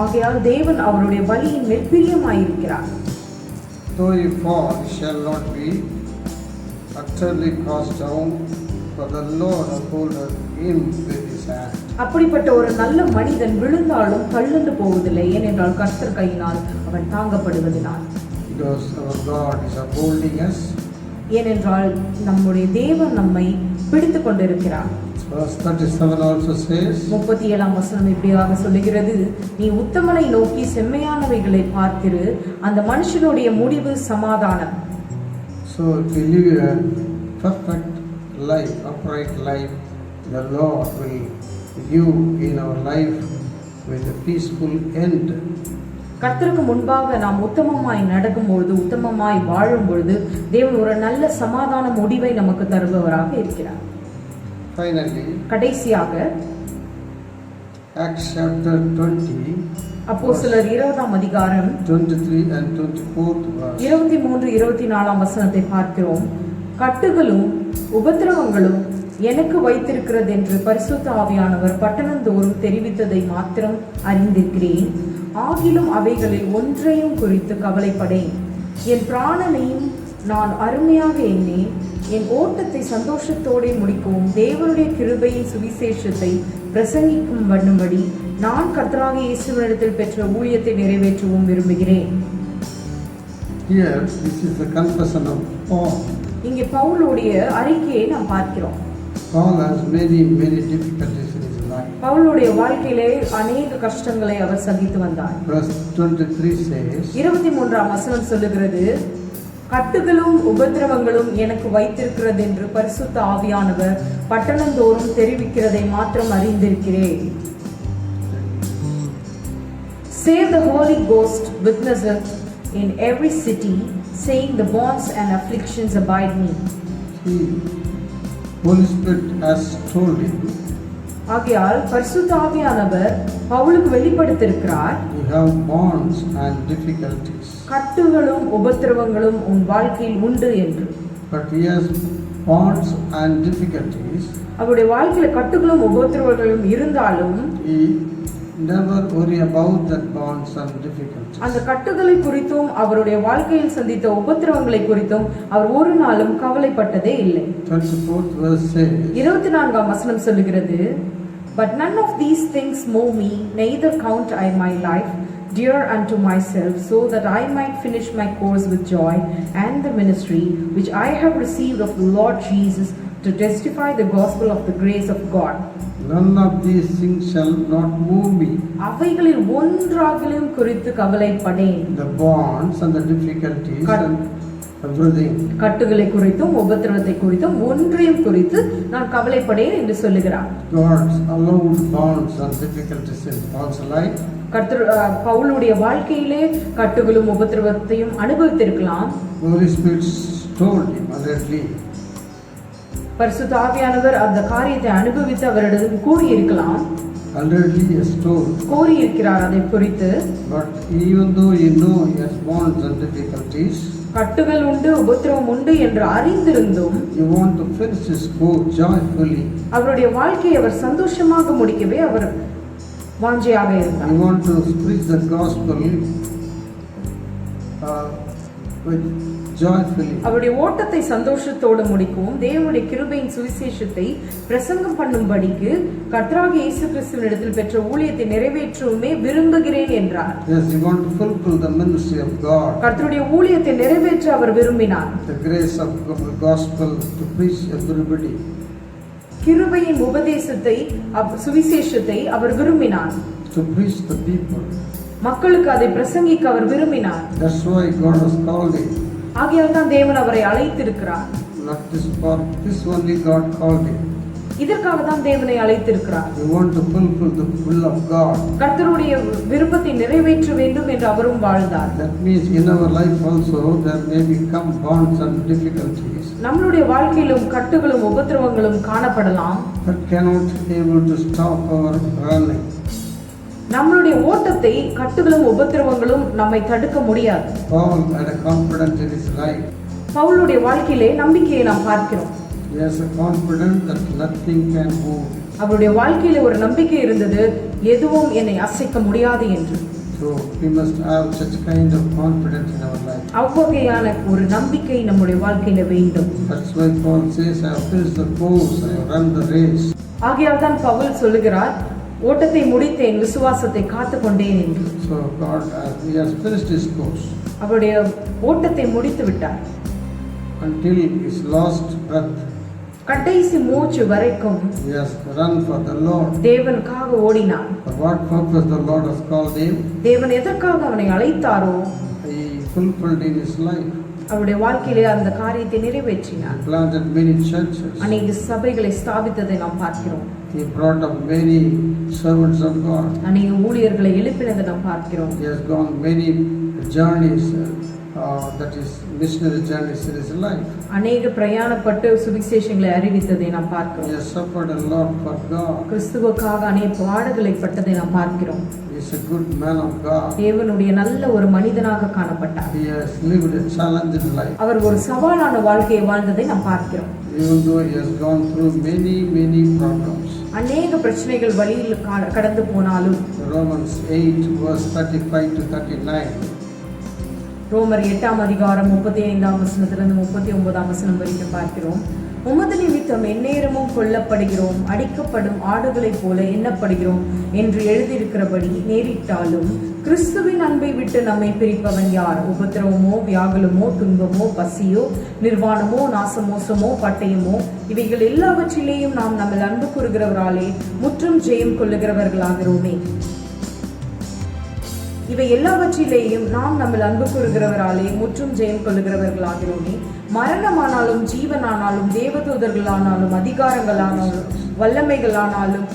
ஆகையால் தேவன் அவருடைய வழியின் மேல் பிரியமாய் இருக்கிறார். Though he fall, he shall not be utterly cast down, for the Lord upholdeth him with his hand. அப்படிப்பட்ட ஒரு நல்ல மனிதன் விழுந்தாலும் தள்ளுண்டு போவதில்லை, ஏனென்றால் கர்த்தர் கையினால் அவன் தாங்கப்படுவதினால். Because our God is upholding us. ஏனென்றால் நம்முடைய தேவன் நம்மை பிடித்துக் கொண்டிருக்கிறார். Verse 37 also says. 37ஆம் வசனம் இப்படியாக சொல்லுகிறது, நீ உத்தமனை நோக்கி செம்மையானவைகளை பார்த்திரு, அந்த மனுஷனுடைய முடிவு சமாதானம். So if we live a perfect life, upright life, the Lord will give in our life with a peaceful end. கர்த்தருக்கு முன்பாக நாம் உத்தமமாய் நடக்கும் பொழுது, உத்தமமாய் வாழும் பொழுது தேவன் ஒரு நல்ல சமாதான முடிவை நமக்கு தருபவராக இருக்கிறார். Finally, கடைசியாக Acts chapter 20, அப்போஸ்தலர் 20ஆம் அதிகாரம் 23 and 24 verse. 23-24 வசனத்தை பார்க்கிறோம். கட்டுகளும் உபத்திரவங்களும் எனக்கு வைத்திருக்கிறது என்று பரிசுத்த ஆவியானவர் பட்டணந்தோறும் தெரிவித்ததை மாத்திரம் அறிந்திருக்கிறேன். ஆகிலும் அவைகளில் ஒன்றையும் குறித்து கவலைப்படேன். என் பிராணனையும் நான் அருமையாக எண்ணேன். என் ஓட்டத்தை சந்தோஷத்தோடு முடிக்கவும் தேவனுடைய கிருபையின் சுவிசேஷத்தை பிரசங்கிக்கும் பண்ணும்படி நான் கர்த்தராகிய இயேசுவினிடத்தில் பெற்ற ஊழியத்தை நிறைவேற்றவும் விரும்புகிறேன். Here, this is the confession of Paul. இங்கே பவுலுடைய அறிக்கையை நாம் பார்க்கிறோம். Paul has many difficulties in his life. பவுலுடைய வாழ்க்கையிலே அநேக கஷ்டங்களை அவர் சகித்து வந்தார். Verse 23 says. 23ஆம் வசனம் சொல்லுகிறது, கட்டுகளும் உபத்திரவங்களும் எனக்கு வைத்திருக்கிறது என்று பரிசுத்த ஆவியானவர் பட்டணந்தோறும் தெரிவிக்கிறதை மாத்திரம் அறிந்திருக்கிறேன். Save the Holy Ghost witnesseth in every city, saying the bonds and afflictions abide me. Holy Spirit has told him. ஆகையால் பரிசுத்த ஆவியானவர் பவுலுக்கு வெளிப்படுத்தியிருக்கிறார், you have bonds and difficulties. கட்டுகளும் உபத்திரவங்களும் உன் வாழ்க்கையில் உண்டு என்று. But he has bonds and difficulties. அவருடைய வாழ்க்கையில கட்டுகளும் உபத்திரவங்களும் இருந்தாலும் he never worry about that bonds and difficulties. அந்த கட்டுகளை குறித்தும் அவருடைய வாழ்க்கையில் சந்தித்த உபத்திரவங்களை குறித்தும் அவர் ஒரு நாளும் கவலைப்பட்டதே இல்லை. 24th verse says. 24ஆம் வசனம் சொல்லுகிறது, but none of these things move me, neither count I my life dear unto myself, so that I might finish my course with joy and the ministry which I have received of the Lord Jesus to testify the gospel of the grace of God. None of these things shall not move me. அவைகளில் ஒன்றாகிலும் குறித்து கவலைப்படேன். The bonds and the difficulties and everything. கட்டுகளை குறித்தும் உபத்திரவத்தை குறித்தும் ஒன்றையும் குறித்து நான் கவலைப்படேன் என்று சொல்லுகிறார். God allowed bonds and difficulties in Paul's life. பவுலுடைய வாழ்க்கையிலே கட்டுகளும் உபத்திரவத்தையும் அனுபவித்திருக்கலாம். Holy Spirit told him already. பரிசுத்த ஆவியானவர் அந்த காரியத்தை அனுபவித்து அவரிடம் கூறியிருக்கலாம். Already he has told. கூறியிருக்கிறார் அதை குறித்து. But even though he has bonds and difficulties, கட்டுகள் உண்டு, உபத்திரவம் உண்டு என்று அறிந்திருந்தும் you want to finish his course joyfully. அவருடைய வாழ்க்கையை அவர் சந்தோஷமாக முடிக்கவே அவர் வாஞ்சையாக இருந்தார். You want to preach the gospel with joyfully. அவருடைய ஓட்டத்தை சந்தோஷத்தோடு முடிக்கவும் தேவனுடைய கிருபையின் சுவிசேஷத்தை பிரசங்கம் பண்ணும்படிக்கு கர்த்தராகிய இயேசு கிறிஸ்துவினிடத்தில் பெற்ற ஊழியத்தை நிறைவேற்றவுமே விரும்புகிறேன் என்றார். Yes, you want to fulfill the ministry of God. கர்த்தருடைய ஊழியத்தை நிறைவேற்ற அவர் விரும்பினார். The grace of the gospel to preach everybody. கிருபையின் உபதேசத்தை சுவிசேஷத்தை அவர் விரும்பினார். To preach the people. மக்களுக்கு அதை பிரசங்கிக்க அவர் விரும்பினார். That's why God has called him. ஆகையால் தான் தேவன் அவரை அழைத்திருக்கிறார். Not this for this only God called him. இதற்காக தான் தேவனை அழைத்திருக்கிறார். We want to fulfill the will of God. கர்த்தருடைய விருப்பத்தை நிறைவேற்ற வேண்டும் என்று அவரும் வாழ்ந்தார். That means in our life also there may become bonds and difficulties. நம்மளுடைய வாழ்க்கையிலும் கட்டுகளும் உபத்திரவங்களும் காணப்படலாம். That cannot able to stop our running. நம்மளுடைய ஓட்டத்தை கட்டுகளும் உபத்திரவங்களும் நம்மை தடுக்க முடியாது. Paul had a confidence in his life. பவுலுடைய வாழ்க்கையிலே நம்பிக்கையை நாம் பார்க்கிறோம். He has a confidence that nothing can move. அவருடைய வாழ்க்கையிலே ஒரு நம்பிக்கை இருந்தது, எதுவும் என்னை அசைக்க முடியாது என்று. So we must have such kind of confidence in our life. அவ்வகையான ஒரு நம்பிக்கை நம்முடைய வாழ்க்கையில வேண்டும். That's why Paul says, I have finished the course, I have run the race. ஆகையால் தான் பவுல் சொல்லுகிறார், ஓட்டத்தை முடித்தேன், விசுவாசத்தை காத்து கொண்டேன் என்று. So God, he has finished his course. அவருடைய ஓட்டத்தை முடித்து விட்டார். Until his last breath, கடைசி மூச்சு வரைக்கும் he has run for the Lord. தேவனுக்காக ஓடினார். For what purpose the Lord has called him? தேவன் எதற்காக அவனை அழைத்தாரோ He fulfilled in his life. அவருடைய வாழ்க்கையிலே அந்த காரியத்தை நிறைவேற்றினார். He planted many churches. அநேக சபைகளை ஸ்தாபித்ததை நாம் பார்க்கிறோம். He brought up many servants of God. அநேக ஊழியர்களை எழுப்பினதை நாம் பார்க்கிறோம். He has gone many journeys, that is missionary journeys in his life. அநேக பிரயாணப்பட்டு சுவிசேஷங்களை அறிவித்ததை நாம் He பார்க்கிறோம். has suffered a lot for God. கிறிஸ்துவுக்காக அநேக பாடுகளை பட்டதை நாம் பார்க்கிறோம். He is a good man of God. தேவனுடைய நல்ல ஒரு மனிதனாக காணப்பட்டார். He has lived a challenging life. அவர் ஒரு சவாலான வாழ்க்கையை வாழ்ந்ததை நாம் பார்க்கிறோம். Even though he has gone through many problems. அநேக பிரச்சனைகள் வழியில் கடந்து போனாலும் Romans 8 verse 35 to 39. ரோமர் 8ஆம் அதிகாரம் 35ஆம் வசனத்திலிருந்து 39ஆம் வசனம் வரைக்கும் பார்க்கிறோம். உமது நிமித்தம் எந்நேரமும் கொல்லப்படுகிறோம், அடிக்கப்படும் ஆடுகளைப் போல எண்ணப்படுகிறோம் என்று எழுதியிருக்கிறபடி நேரிட்டாலும் கிறிஸ்துவின் அன்பை விட்டு நம்மை பிரிப்பவன் யார்? உபத்திரவமோ, வியாகுலமோ, துன்பமோ, பசியோ, நிர்வாணமோ, நாசமோசமோ, பட்டயமோ, இவைகள் எல்லாவற்றிலேயும் நாம் நம்மை அன்பு கூறுகிறவராலே முற்றும் ஜெயம் கொள்ளுகிறவர்களாகிறோமே. இவை எல்லாவற்றிலேயும் நாம் நம்மில் அன்பு கூறுகிறவராலே முற்றும் ஜெயம் கொள்ளுகிறவர்களாகிறோமே. மரணமானாலும் ஜீவனானாலும் தேவதூதர்களானாலும் அதிகாரங்களானாலும் வல்லமைகளானாலும்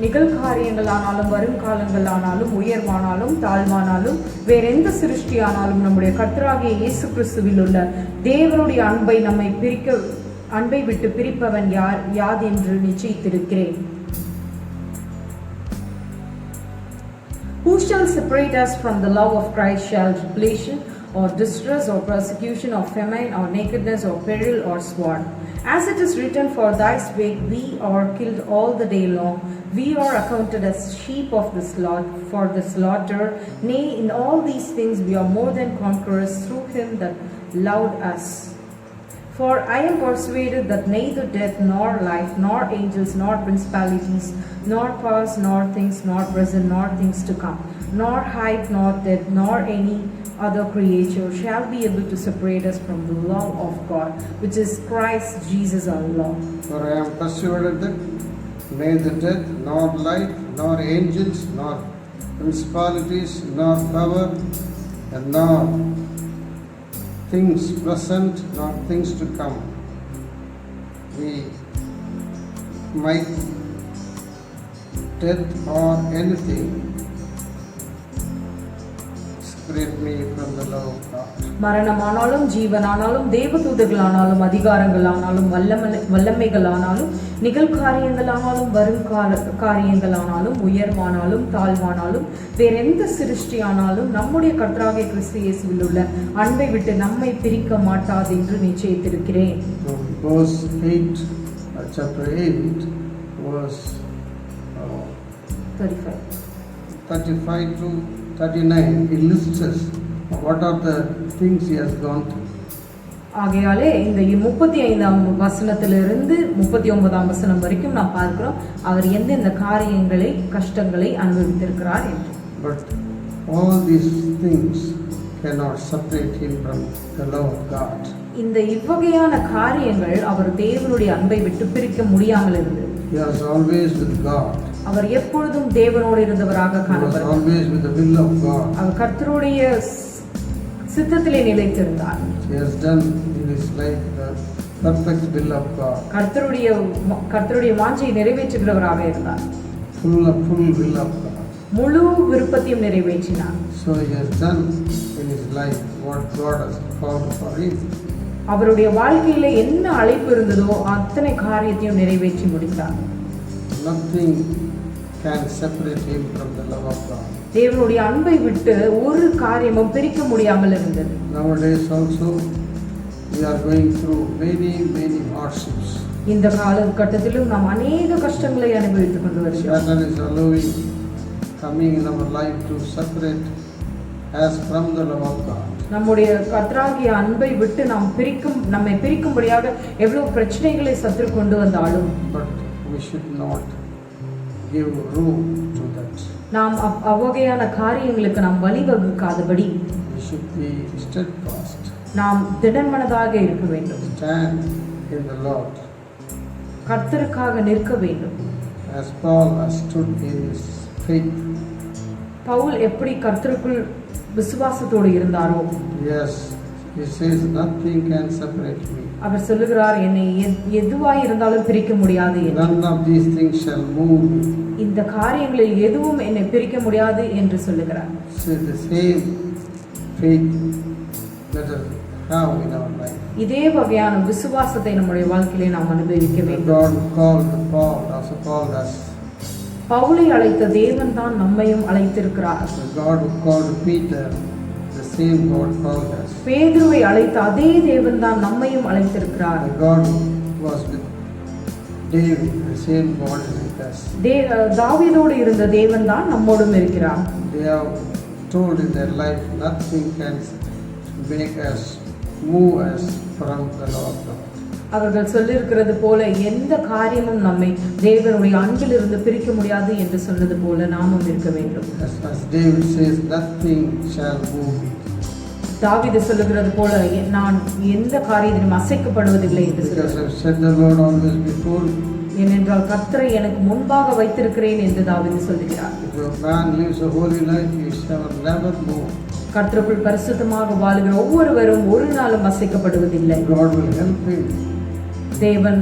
நிகழ்காரியங்களானாலும் வருங்காலங்களானாலும் உயர்வானாலும் தாழ்வானாலும் வேறெந்த சிருஷ்டியானாலும் நம்முடைய கர்த்தராகிய இயேசு கிறிஸ்துவில் உள்ள தேவனுடைய அன்பை விட்டு பிரிப்பவன் யாதென்று நிச்சயித்திருக்கிறேன். Who shall separate us from the love of Christ? Shall tribulation or distress or persecution or famine or nakedness or peril or sword? As it is written, for thy sake we are killed all the day long. We are accounted as sheep for the slaughter. Nay, in all these things we are more than conquerors through him that loved us. For I am persuaded that neither death, nor life, nor angels, nor principalities, nor powers, nor things, nor present, nor things to come, nor height, nor depth, nor any other creature shall be able to separate us from the love of God, which is Christ Jesus our Lord. For I am persuaded that neither death, nor life, nor angels, nor principalities, nor power, and nor things present, nor things to come, we might death or anything separate me from the love of God. மரணமானாலும் ஜீவனானாலும் தேவதூதர்களானாலும் அதிகாரங்களானாலும் வல்லமைகளானாலும் நிகழ்காரியங்களானாலும் காரியங்களானாலும் உயர்வானாலும் தாழ்வானாலும் வேற எந்த சிருஷ்டியானாலும் நம்முடைய கர்த்தராகிய கிறிஸ்து இயேசுவில் உள்ள அன்பை விட்டு நம்மை பிரிக்க மாட்டாது என்று நிச்சயித்திருக்கிறேன். Verse 8, chapter 8, verse 35 to 39, he lists us what are the things he has gone through. ஆகையாலே இந்த 35ஆம் வசனத்திலிருந்து 39ஆம் வசனம் வரைக்கும் நாம் பார்க்கிறோம் அவர் எந்தெந்த காரியங்களை கஷ்டங்களை அனுபவித்திருக்கிறார் என்று. But all these things cannot separate him from the love of God. இந்த இவ்வகையான காரியங்கள் அவர் தேவனுடைய அன்பை விட்டு பிரிக்க முடியாமல் இருந்தது. He was always with God. அவர் எப்பொழுதும் தேவனோடு இருந்தவராக காணப்பட்டார். He was always with the will of God. அவர் கர்த்தருடைய சித்தத்திலே நிலைத்திருந்தார். He has done in his life the perfect will of God. கர்த்தருடைய வாஞ்சையை நிறைவேற்றுகிறவராக இருந்தார். Full will of God. முழு விருப்பத்தையும் நிறைவேற்றினார். So he has done in his life what God has called for him. அவருடைய வாழ்க்கையில என்ன அழைப்பு இருந்ததோ அத்தனை காரியத்தையும் நிறைவேற்றி முடித்தார். Nothing can separate him from the love of God. தேவனுடைய அன்பை விட்டு ஒரு காரியமும் பிரிக்க முடியாமல் இருந்தது. Nowadays also we are going through many hardships. இந்த காலகட்டத்திலும் நாம் அநேக கஷ்டங்களை அனுபவித்துக் கொண்டு வருகிறோம். Satan is allowing coming in our life to separate us from the love of God. நம்முடைய கர்த்தராகிய அன்பை விட்டு நம்மை பிரிக்கும்படியாக எவ்வளவு பிரச்சனைகளை சத்துரு கொண்டு வந்தாலும் But we should not give room to that. நாம் அவ்வகையான காரியங்களுக்கு நாம் வழிவகுக்காதபடி We should be steadfast. நாம் திடமனதாக இருக்க வேண்டும். Stand in the Lord. கர்த்தருக்காக நிற்க வேண்டும். As Paul has stood in his faith. Pavul எப்படி கர்த்தருக்குள் விசுவாசத்தோடு இருந்தாரோ, Yes, he says nothing can separate me. அவர் சொல்லுகிறார் என்னை எதுவாய் இருந்தாலும் பிரிக்க முடியாது என்று. None of these things shall move me. இந்த காரியங்களில் எதுவும் என்னை பிரிக்க முடியாது என்று சொல்லுகிறார். So the same faith let us have in our life. இதே வகையான விசுவாசத்தை நம்முடைய வாழ்க்கையிலே நாம் அனுபவிக்க The வேண்டும். God who called Paul also called us. பவுலை அழைத்த தேவன் தான் நம்மையும் அழைத்திருக்கிறார். The God who called Peter, the same God called us. பேதுருவை அழைத்த அதே தேவன் தான் நம்மையும் அழைத்திருக்கிறார். The God who was with David, the same God is with us. தாவீதோடு இருந்த தேவன் தான் நம்மோடும் இருக்கிறார். They have told in their life nothing can make us, move us from the law of God. அவர்கள் சொல்லியிருக்கிறது போல எந்த காரியமும் நம்மை தேவனுடைய அன்பிலிருந்து பிரிக்க முடியாது என்று சொன்னது போல நாமும் இருக்க வேண்டும். As David says, nothing shall move me. தாவீது சொல்லுகிறது போல நான் எந்த காரியத்திலும் அசைக்கப்படுவதில்லை என்று Because சொல்கிறார். I've set the Lord always before me. ஏனென்றால் கர்த்தரை எனக்கு முன்பாக வைத்திருக்கிறேன் என்று தாவீது சொல்லுகிறார். If a man lives a holy life, he shall never move. கர்த்தருக்குள் பரிசுத்தமாக வாழுகிற ஒவ்வொருவரும் ஒரு நாளும் அசைக்கப்படுவதில்லை. God will help him. தேவன்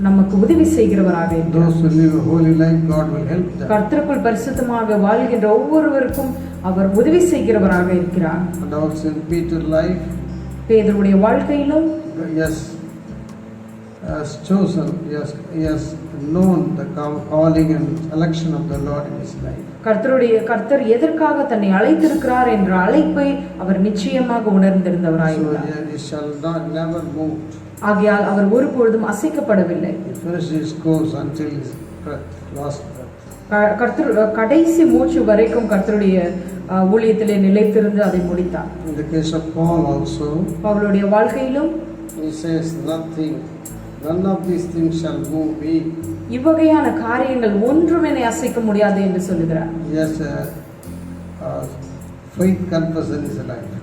நமக்கு உதவி செய்கிறவராக இருக்கிறார். Those who live a holy life, God will help them. கர்த்தருக்குள் பரிசுத்தமாக வாழ்கின்ற ஒவ்வொருவருக்கும் அவர் உதவி செய்கிறவராக இருக்கிறார். And also in Peter's life, பேதுருடைய வாழ்க்கையிலும் yes, has chosen, he has known the calling and election of the Lord in his life. கர்த்தர் எதற்காக தன்னை அழைத்திருக்கிறார் என்ற அழைப்பை அவர் நிச்சயமாக உணர்ந்திருந்தவராயிருந்தார். So he shall not never move. ஆகையால் அவர் ஒருபொழுதும் அசைக்கப்படவில்லை. He finished his course until his last breath. கடைசி மூச்சு வரைக்கும் கர்த்தருடைய ஊழியத்திலே நிலைத்திருந்து அதை முடித்தார். In the case of Paul also, பவுலுடைய வாழ்க்கையிலும் he says none of these things shall move me. இவ்வகையான காரியங்கள் ஒன்றும் என்னை அசைக்க முடியாது என்று சொல்லுகிறார். Yes, faith confession is life.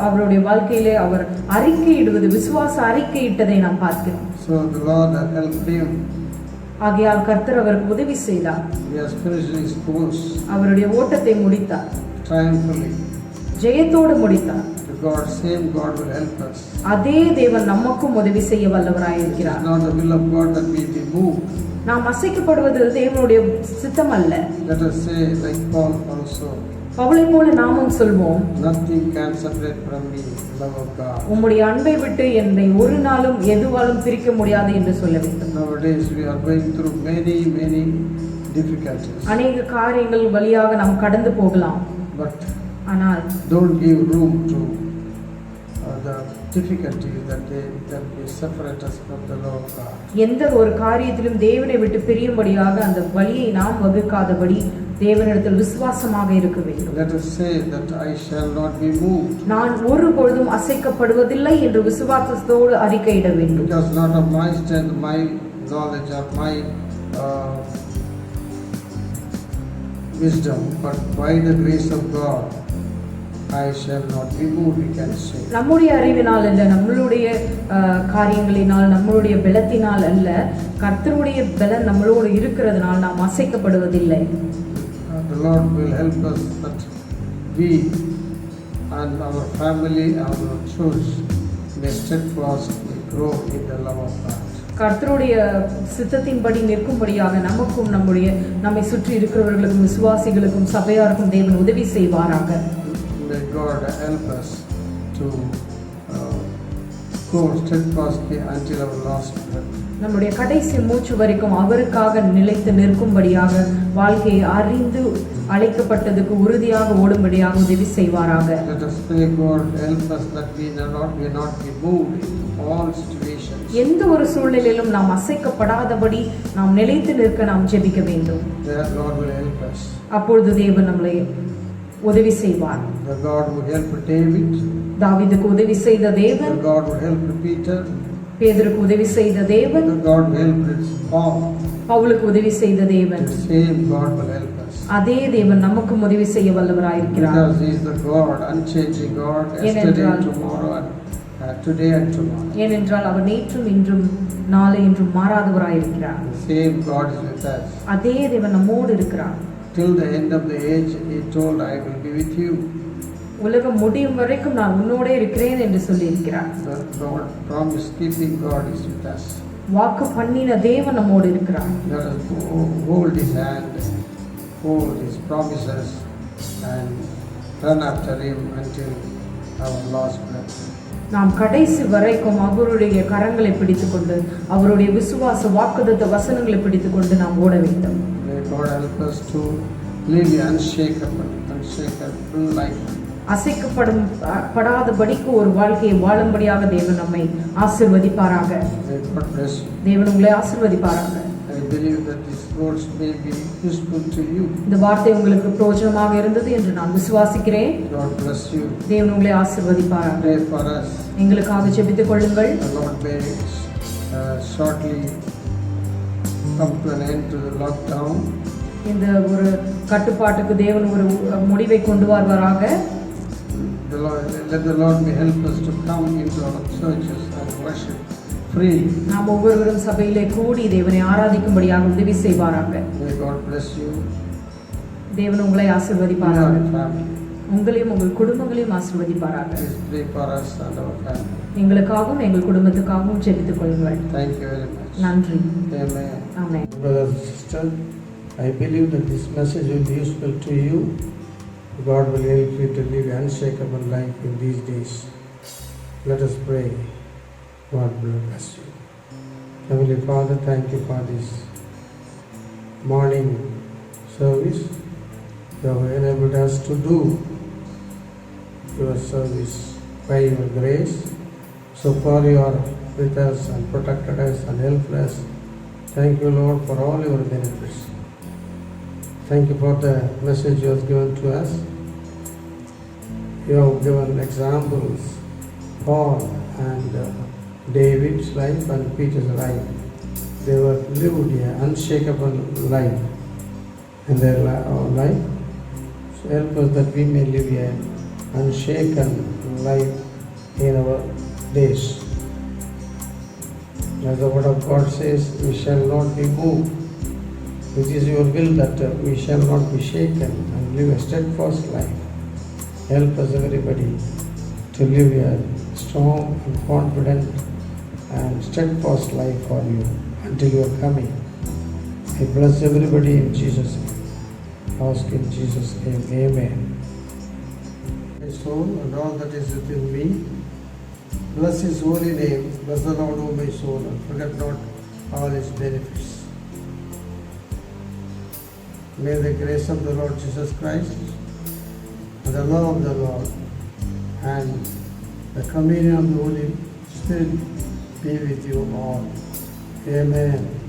அவருடைய வாழ்க்கையிலே அவர் அறிக்கையிடுவது விசுவாச அறிக்கையிட்டதை நாம் பார்க்கிறோம். So the Lord helped him. ஆகையால் கர்த்தர் அவருக்கு உதவி செய்தார். He has finished his course. அவருடைய ஓட்டத்தை முடித்தார். Triumphantly. ஜெயத்தோடு முடித்தார். The same God will help us. அதே தேவன் நமக்கும் உதவி செய்ய வல்லவராய் இருக்கிறார். It's not the will of God that we be moved. நாம் அசைக்கப்படுவது தேவனுடைய சித்தம் அல்ல. Let us say like Paul also, பவுலை போல நாமும் சொல்வோம், nothing can separate from me the love of God. உம்முடைய அன்பை விட்டு என்னை ஒரு நாளும் எதுவாலும் பிரிக்க முடியாது என்று சொல்ல வேண்டும். Nowadays we are going through many difficulties. அநேக காரியங்கள் வழியாக நாம் கடந்து போகலாம். But ஆனால் don't give room to the difficulties that they separate us from the love of God. எந்த ஒரு காரியத்திலும் தேவனை விட்டு பிரியும்படியாக அந்த வழியை நாம் வகுக்காதபடி தேவனிடத்தில் விசுவாசமாக இருக்க வேண்டும். Let us say that I shall not be moved. நான் ஒரு பொழுதும் அசைக்கப்படுவதில்லை என்று விசுவாசத்தோடு அறிக்கையிட வேண்டும். Because not of my strength, my knowledge, or my wisdom, but by the grace of God, I shall not be moved, we can say. நம்முடைய அறிவினால் அல்ல, நம்மளுடைய காரியங்களினால், நம்மளுடைய பலத்தினால் அல்ல, கர்த்தருடைய பலன் நம்மளோடு இருக்கிறதுனால் நாம் அசைக்கப்படுவதில்லை. The Lord will help us that we and our family, our church may steadfastly grow in the love of God. கர்த்தருடைய சித்தத்தின்படி நிற்கும்படியாக நமக்கும் நம்மை சுற்றி இருக்கிறவர்களுக்கும் விசுவாசிகளுக்கும் சபையாருக்கும் தேவன் உதவி செய்வாராக. May God help us to go steadfastly until our last breath. நம்முடைய கடைசி மூச்சு வரைக்கும் அவருக்காக நிலைத்து நிற்கும்படியாக, வாழ்க்கையை அறிந்து அழைக்கப்பட்டதுக்கு உறுதியாக ஓடும்படியாக உதவி செய்வாராக. Let us pray God help us that we not be moved in all situations. எந்த ஒரு சூழ்நிலையிலும் நாம் அசைக்கப்படாதபடி நாம் நிலைத்து நிற்க நாம் ஜெபிக்க வேண்டும். There Lord will help us. அப்பொழுது தேவன் நம்மளை உதவி செய்வார். The God who helped David, தாவீதுக்கு உதவி செய்த தேவன், the God who helped Peter, பேதுருக்கு உதவி செய்த தேவன், the God who helped Paul, பவுலுக்கு உதவி செய்த தேவன், the same God will help us. அதே தேவன் நமக்கும் உதவி செய்ய வல்லவராயிருக்கிறார். Because He is the God, unchanging God, yesterday, tomorrow, and today and tomorrow. ஏனென்றால் அவர் நேற்றும் இன்றும் நாளை இன்றும் மாறாதவராயிருக்கிறார். The same God is with us. அதே தேவன் நம்மோடு இருக்கிறார். Till the end of the age, He told, I will be with you. உலகம் முடியும் வரைக்கும் நான் உன்னோடே இருக்கிறேன் என்று சொல்லி இருக்கிறார். The God, promise keeping God is with us. வாக்கு பண்ணின தேவன் நம்மோடு இருக்கிறார். Let us hold His hand, hold His promises, and run after Him until our last breath. நாம் கடைசி வரைக்கும் அவருடைய கரங்களை பிடித்துக்கொண்டு, அவருடைய விசுவாச வாக்குத்தத்த வசனங்களை பிடித்துக்கொண்டு நாம் ஓட வேண்டும். May God help us to live an unshakable life. அசைக்கப்படாதபடிக்கு ஒரு வாழ்க்கையை வாழும்படியாக தேவன் நம்மை ஆசீர்வதிப்பாராக. May God bless you. தேவன் உங்களை ஆசீர்வதிப்பாராக. I believe that these words may be useful to you. இந்த வார்த்தை உங்களுக்கு பிரயோஜனமாக இருந்தது என்று நான் விசுவாசிக்கிறேன். God bless you. தேவன் உங்களை ஆசீர்வதிப்பாராக. Pray for us. எங்களுக்காக ஜெபித்துக் கொள்ளுங்கள். The Lord may shortly come to an end to the lockdown. இந்த ஒரு கட்டுப்பாட்டுக்கு தேவன் ஒரு முடிவை கொண்டு வருவாராக. Let the Lord may help us to come into our churches and worship freely. நாம் ஒவ்வொருவரும் சபையிலே கூடி தேவனை ஆராதிக்கும்படியாக உதவி செய்வாராக. May God bless you. தேவன் உங்களை ஆசீர்வதிப்பாராக. Your family. உங்களையும் உங்கள் குடும்பங்களையும் ஆசீர்வதிப்பாராக. Please pray for us and our family. எங்களுக்காகவும் எங்கள் குடும்பத்துக்காகவும் ஜெபித்துக் கொள்ளுங்கள். Thank you very much. நன்றி. Amen. Amen. Brothers and sisters, I believe that this message will be useful to you. God will help you to live an unshakable life in these days. Let us pray. God bless you. Heavenly Father, thank you for this morning service. You have enabled us to do your service by your grace. So far you are with us and protected us and helped us. Thank you, Lord, for all your benefits. Thank you for the message you have given to us. You have given examples, Paul and David's life and Peter's life. They were lived an unshakable life in their life. So help us that we may live an unshaken life in our days. As the word of God says, we shall not be moved. It is your will that we shall not be shaken and live a steadfast life. Help us everybody to live a strong and confident and steadfast life for you until you are coming. I bless everybody in Jesus' name. Ask in Jesus' name. Amen. soul, and all that is within me. Bless his holy name. Bless the Lord, O my soul, and forget not all his benefits. May the grace of the Lord Jesus Christ, and the love of the Lord, and the communion of the Holy Spirit be with you all. Amen.